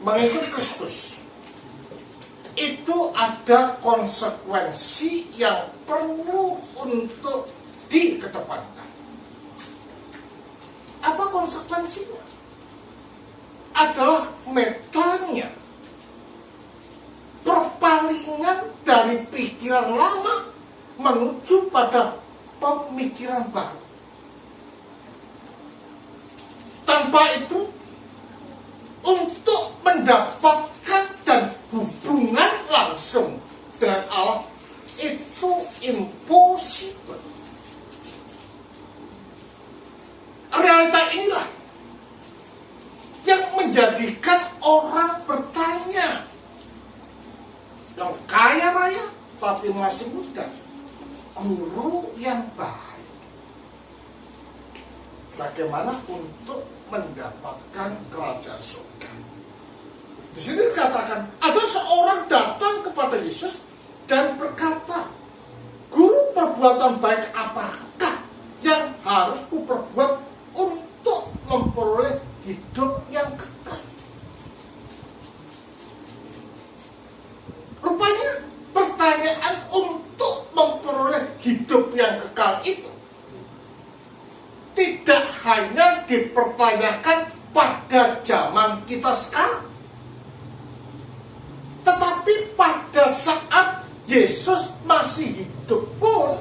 mengikuti Kristus itu ada konsekuensi yang perlu untuk dikedepankan. Apa konsekuensinya? Adalah metanya, perpalingan dari pikiran lama menuju pada pemikiran baru. Tanpa itu, untuk mendapatkan dan hubungan langsung dengan Allah itu impossible. Realita inilah yang menjadikan orang bertanya, yang kaya raya tapi masih muda, guru yang baik, bagaimana untuk mendapatkan kerajaan surga? Di sini dikatakan ada seorang datang kepada Yesus dan berkata, "Guru, perbuatan baik apakah yang harus kuperbuat untuk memperoleh hidup yang kekal?" Rupanya pertanyaan untuk memperoleh hidup yang kekal itu tidak hanya dipertanyakan pada zaman kita sekarang, tetapi pada saat Yesus masih hidup pun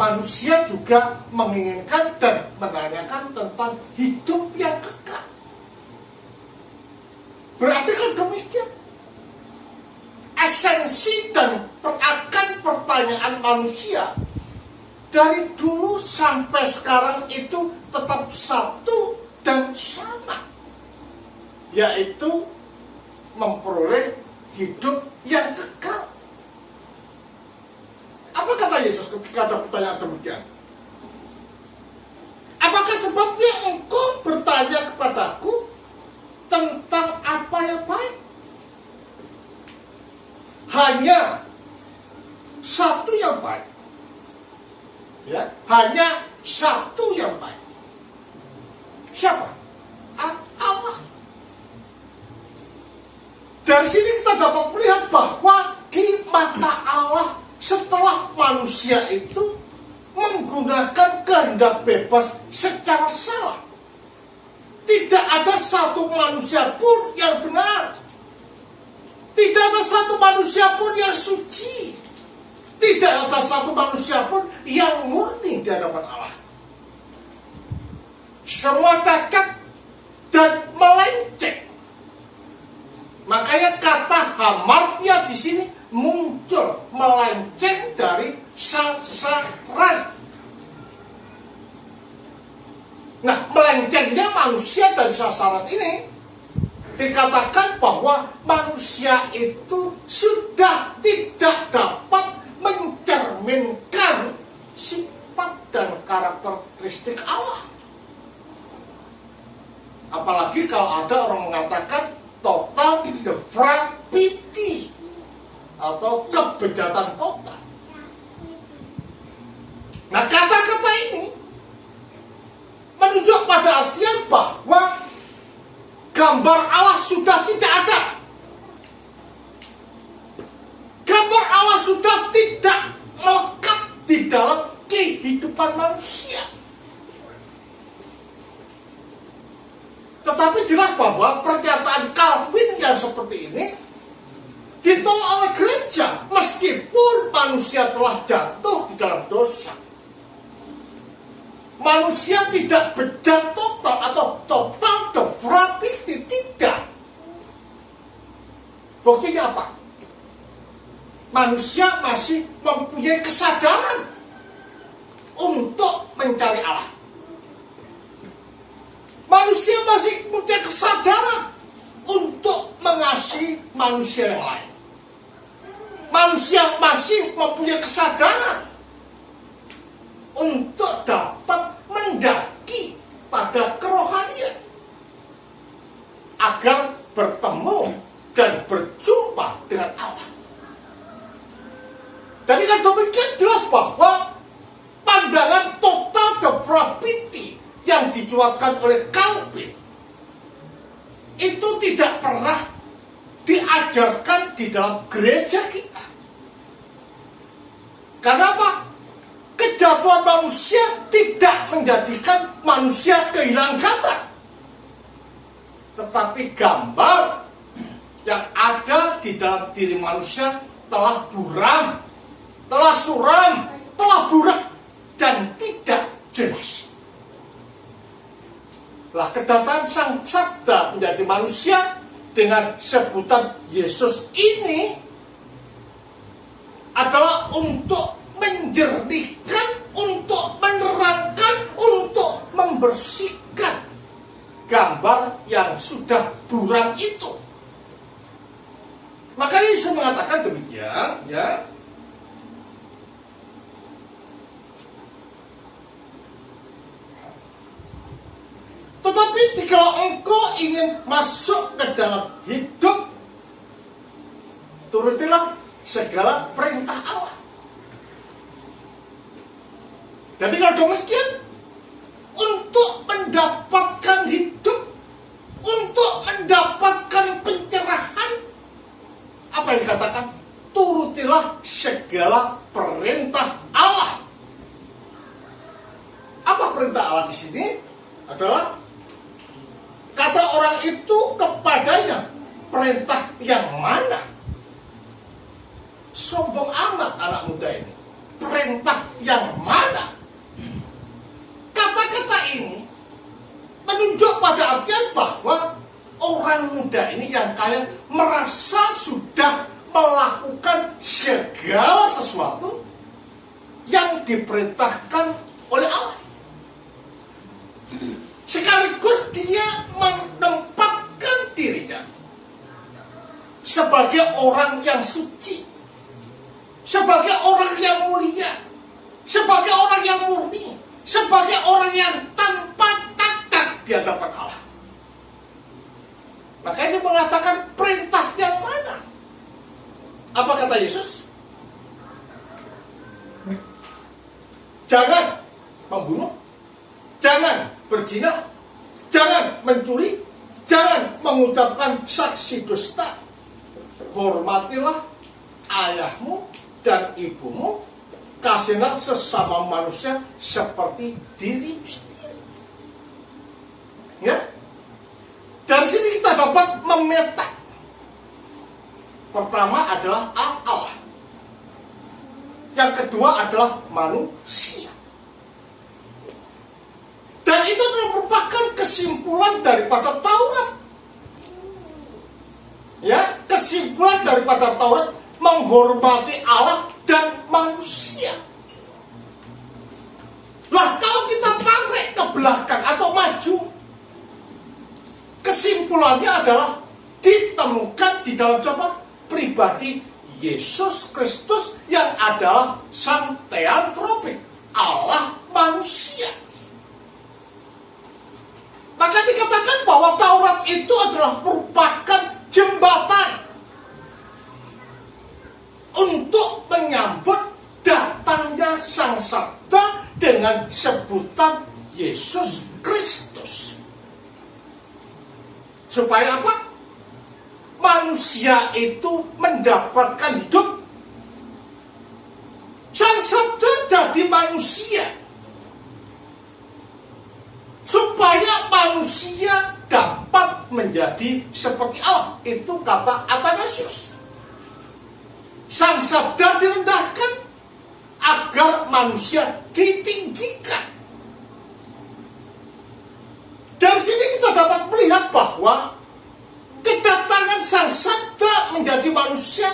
manusia juga menginginkan dan menanyakan tentang hidup yang kekal. Berarti kan demikian, esensi dan akan pertanyaan manusia dari dulu sampai sekarang itu tetap satu dan sama, yaitu memperoleh hidup yang kekal. Apa kata Yesus ketika ada pertanyaan demikian? Apakah sebabnya engkau bertanya kepadaku tentang apa yang baik? Hanya satu yang baik. Ya, hanya satu yang baik. Siapa? Allah. Dari sini kita dapat melihat bahwa di mata Allah, setelah manusia itu menggunakan kehendak bebas secara salah, tidak ada satu manusia pun yang benar. Tidak ada satu manusia pun yang suci. Tidak ada satu manusia pun yang murni di hadapan Allah. Semua cacat dan melenceng. Makanya kata hamartia di sini muncul, melenceng dari sasaran. Nah, melencengnya manusia dari sasaran ini dikatakan bahwa manusia itu sudah tidak dapat mencerminkan sifat dan karakteristik Allah. Apalagi kalau ada orang mengatakan total depravity atau kebejatan total. Nah, kata-kata ini menunjuk pada artian bahwa gambar Allah sudah tidak ada. Gambar Allah sudah tidak melekat di dalam kehidupan manusia. Tetapi jelas bahwa pernyataan Calvin yang seperti ini ditolak oleh gereja meskipun manusia telah jatuh di dalam dosa. Manusia tidak bejat total atau total depravity, tidak. Buktinya apa? Manusia masih mempunyai kesadaran untuk mencari Allah. Manusia masih mempunyai kesadaran untuk mengasihi manusia yang lain. Manusia masih mempunyai kesadaran untuk dapat mendaki pada kerohanian agar bertemu dan berjumpa dengan Allah. Jadi kan demikian jelas bahwa pandangan total depravity yang dicuatkan oleh Calvin itu pernah diajarkan di dalam gereja kita. Karena apa? Kejatuhan manusia tidak menjadikan manusia kehilangan gambar, tetapi gambar yang ada di dalam diri manusia telah buram, telah suram, telah burak, dan tidak jelas. Lah kedatangan Sang Sabda menjadi manusia dengan sebutan Yesus ini adalah untuk menjernihkan, untuk menerangkan, untuk membersihkan gambar yang sudah buram itu. Maka Yesus mengatakan demikian, ya. Tetapi jika engkau ingin masuk ke dalam hidup, turutilah segala perintah Allah. Jadi kalau demikian, untuk mendapatkan hidup, untuk mendapatkan pencerahan, apa yang dikatakan? Turutilah segala perintah Allah. Apa perintah Allah di sini? Adalah kata orang itu kepadanya, perintah yang mana? Sombong amat anak muda ini. Perintah yang mana? Kata-kata ini menunjuk pada artian bahwa orang muda ini yang kaya merasa sudah melakukan segala sesuatu yang diperintahkan oleh Allah. Sekaligus dia menempatkan dirinya sebagai orang yang suci, sebagai orang yang mulia, sebagai orang yang murni, sebagai orang yang tanpa cacat di hadapan Allah. Makanya dia mengatakan perintah yang mana? Apa kata Yesus? Jangan membunuh, jangan berzina, jangan mencuri, jangan mengucapkan saksi dusta. Hormatilah ayahmu dan ibumu, kasihlah sesama manusia seperti diri sendiri. Ya, dari sini kita dapat memeta. Pertama adalah Allah, yang kedua adalah manusia. Dan itu merupakan kesimpulan daripada Taurat. Ya, kesimpulan daripada Taurat menghormati Allah dan manusia. Lah kalau kita tarik ke belakang atau maju, kesimpulannya adalah ditemukan di dalam siapa? Pribadi Yesus Kristus yang adalah Sang Theantropik, Allah manusia. Maka dikatakan bahwa Taurat itu adalah merupakan jembatan untuk menyambut datangnya Sang Sabda dengan sebutan Yesus Kristus. Supaya apa? Manusia itu mendapatkan hidup. Sang Sabda jadi manusia supaya manusia dapat menjadi seperti Allah. Itu kata Athanasius. Sang Sabda direndahkan agar manusia ditinggikan. Dari sini kita dapat melihat bahwa kedatangan Sang Sabda menjadi manusia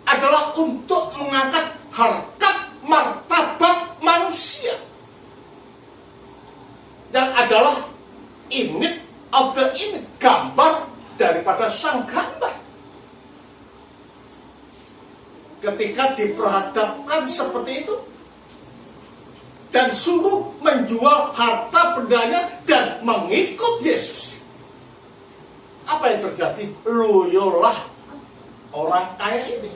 adalah untuk mengangkat harkat martabat manusia, yang adalah image of the image, gambar daripada sang gambar. Ketika diperhadapkan seperti itu dan suruh menjual harta bendanya dan mengikut Yesus, apa yang terjadi? Loyolah orang kaya ini.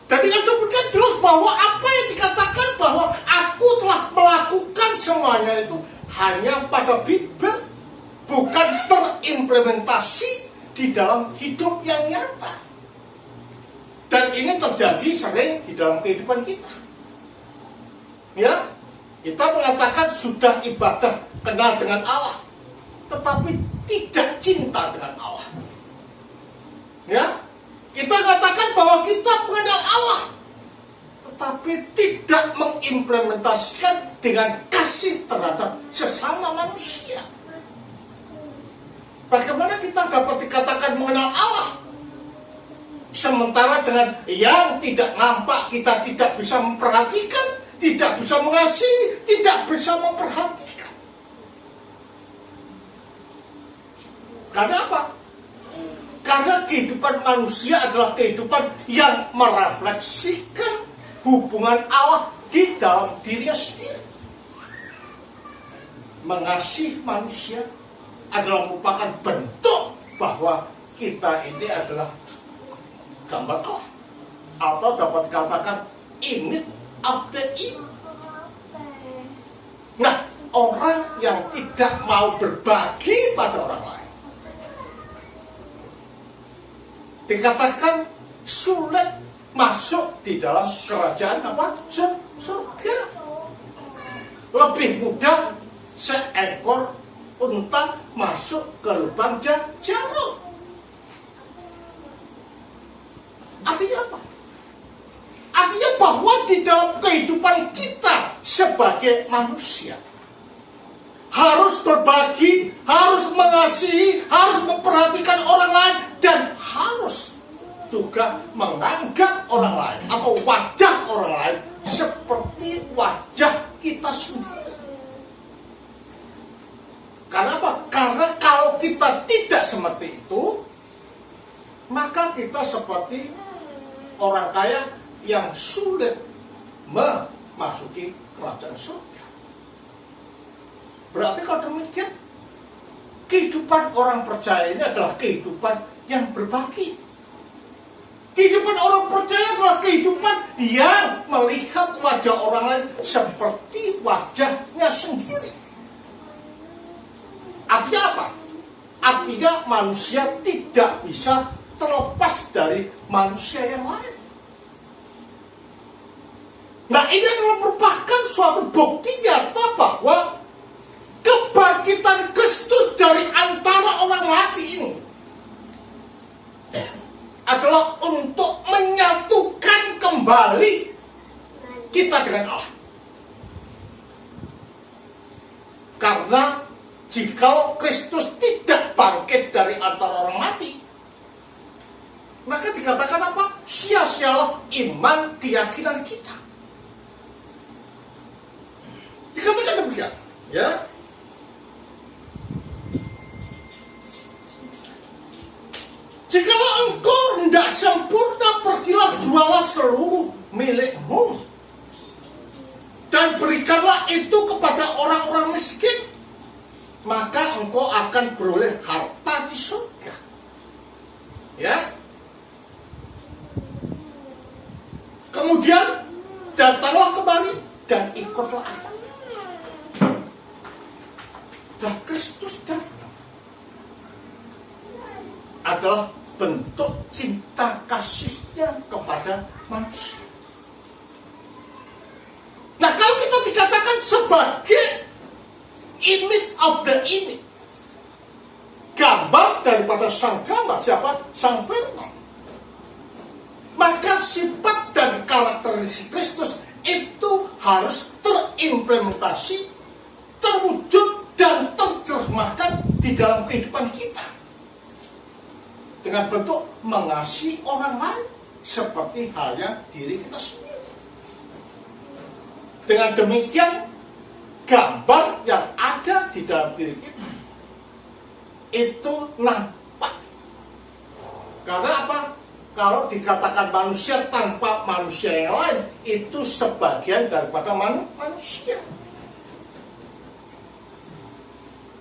Jadi yang demikian jelas bahwa apa yang dikatakan bahwa aku telah melakukan semuanya itu hanya pada Bible, bukan terimplementasi di dalam hidup yang nyata. Dan ini terjadi sering di dalam kehidupan kita. Ya, kita mengatakan sudah ibadah, kenal dengan Allah, tetapi tidak cinta dengan Allah. Ya, kita katakan bahwa kita mengenal Allah, tetapi tidak mengimplementasikan dengan kasih terhadap sesama manusia. Bagaimana kita dapat dikatakan mengenal Allah, sementara dengan yang tidak nampak kita tidak bisa memperhatikan, tidak bisa mengasihi, tidak bisa memperhatikan? Karena apa? Karena kehidupan manusia adalah kehidupan yang merefleksikan hubungan Allah di dalam dirinya sendiri. Mengasihi manusia adalah merupakan bentuk bahwa kita ini adalah gambar Allah, atau dapat dikatakan image of the image. Nah, orang yang tidak mau berbagi pada orang lain dikatakan sulit masuk di dalam kerajaan apa? Surga. Lebih mudah seekor unta masuk ke lubang jarum. Artinya apa? Artinya bahwa di dalam kehidupan kita sebagai manusia harus berbagi, harus mengasihi, harus memperhatikan orang lain, dan harus juga menganggap orang lain atau wajah orang lain seperti wajah kita sendiri. Karena apa? Karena kalau kita tidak seperti itu, maka kita seperti orang kaya yang sulit memasuki kerajaan surga. Berarti kalau demikian, kehidupan orang percaya ini adalah kehidupan yang berbagi. Kehidupan orang percaya adalah kehidupan yang melihat wajah orang lain seperti wajahnya sendiri. Artinya apa? Artinya manusia tidak bisa terlepas dari manusia yang lain. Nah, ini adalah merupakan suatu bukti nyata bahwa kebangkitan Kristus dari antara orang mati ini adalah untuk menyatukan kembali kita dengan Allah. Karena jika Kristus tidak bangkit dari antara orang mati, maka dikatakan apa? Sia-sialah iman keyakinan kita. Dikatakan demikian, ya. Jikalau engkau hendak sempurna, pergilah jualah seluruh milikmu dan berikanlah itu kepada orang-orang miskin, maka engkau akan beroleh harta di surga. Ya. Kemudian datanglah kembali dan ikutlah aku. Dan Kristus datang adalah bentuk cinta kasihnya kepada manusia. Nah, kalau kita dikatakan sebagai image of the image, gambar daripada sang gambar, siapa? Sang Firman. Maka sifat dan karakteristik Kristus itu harus terimplementasi, terwujud, dan terjemahkan di dalam kehidupan kita dengan bentuk mengasihi orang lain seperti halnya diri kita sendiri. Dengan demikian, gambar yang ada di dalam diri kita itu nampak. Karena apa? Kalau dikatakan manusia tanpa manusia yang lain, itu sebagian daripada manusia.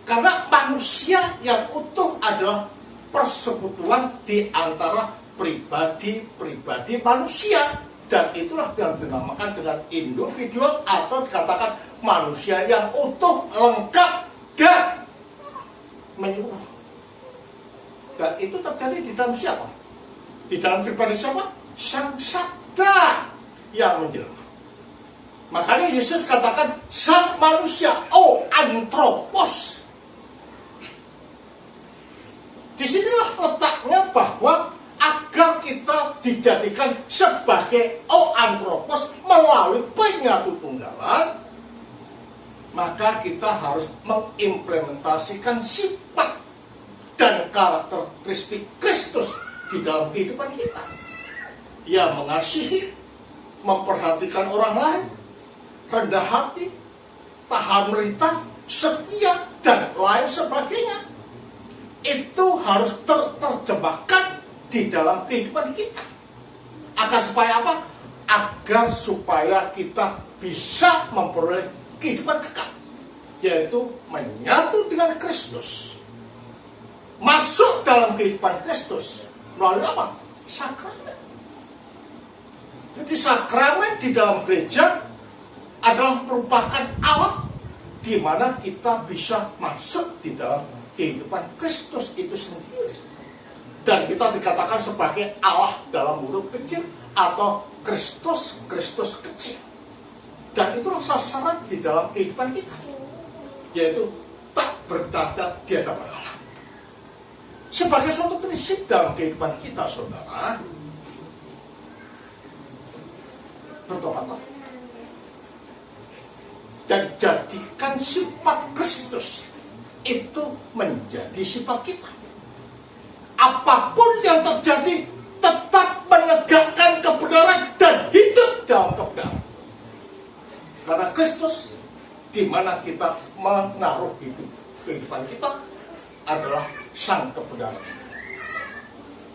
Karena manusia yang utuh adalah persekutuan di antara pribadi-pribadi manusia. Dan itulah yang dinamakan dengan individual, atau dikatakan manusia yang utuh, lengkap, dan menyuruh. Dan itu terjadi di dalam siapa? Di dalam pribadi siapa? Sang Sabda yang menjelma. Makanya Yesus katakan sang manusia, anthropos. Disinilah letaknya bahwa agar kita dijadikan sebagai anthropos melalui penyatu tunggalan, maka kita harus mengimplementasikan sifat dan karakteristik Kristus di dalam kehidupan kita. Ya, mengasihi, memperhatikan orang lain, rendah hati, tahan merintah, setia, dan lain sebagainya. Itu harus terjemahkan di dalam kehidupan kita. Agar supaya apa? Agar supaya kita bisa memperoleh kehidupan kekal, yaitu menyatu dengan Kristus, masuk dalam kehidupan Kristus melalui apa? Sakramen. Jadi sakramen di dalam gereja adalah merupakan alat di mana kita bisa masuk di dalam kehidupan Kristus itu sendiri. Dan kita dikatakan sebagai Allah dalam huruf kecil atau Kristus kecil. Dan itulah sasaran di dalam kehidupan kita, yaitu tak bercacat di hadapan Allah. Sebagai suatu prinsip dalam kehidupan kita, saudara, bertobatlah dan jadikan sifat Kristus itu menjadi sifat kita. Apapun yang terjadi, tetap menegakkan kebenaran dan hidup dalam kebenaran. Karena Kristus, di mana kita menaruh hidup kehidupan kita, adalah sang kebenaran.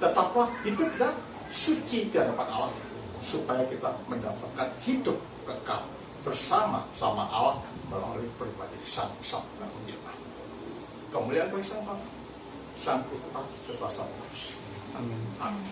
Tetaplah hidup dan suci di hadapan Allah, supaya kita mendapatkan hidup kekal bersama-sama Allah melalui pribadi sang Sabda menjelma. Kemuliaan bagi Sang Bapa, Sang Putra, serta Sang Roh Kudus. Amin. Amin.